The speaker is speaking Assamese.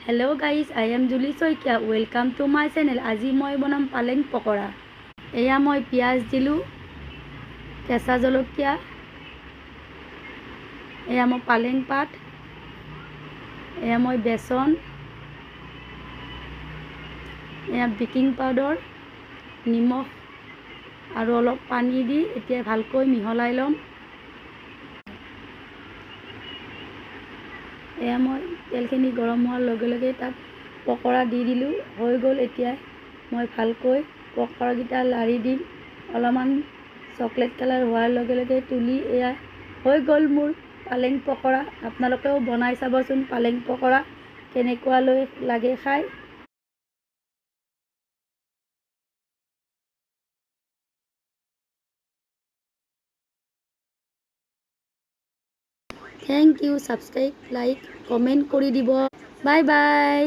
Hello guys, I am Julie Soikia. Welcome to my channel. আজি মই বনাম পালেং পকৰা। এয়া মই পিয়াজ দিলোঁ, কেঁচা জলকীয়া, এয়া মই পালেং পাত, এয়া মই বেচন, এয়া বেকিং পাউডাৰ, নিমখ আৰু অলপ পানী দি এতিয়া ভালকৈ মিহলাই ল'ম। এয়া মই তেলখিনি গৰম হোৱাৰ লগে লগে তাত পকৰা দি দিলোঁ। হৈ গ'ল। এতিয়া মই ভালকৈ পকৰাকেইটা লাৰি দিম। অলপমান চকলেট কালাৰ হোৱাৰ লগে লগে তুলি এয়া হৈ গ'ল মোৰ পালেং পকৰা। আপোনালোকেও বনাই চাবচোন পালেং পকৰা কেনেকুৱা লাগে খাই। Thank you. Subscribe, like, comment কৰি দিব। Bye bye.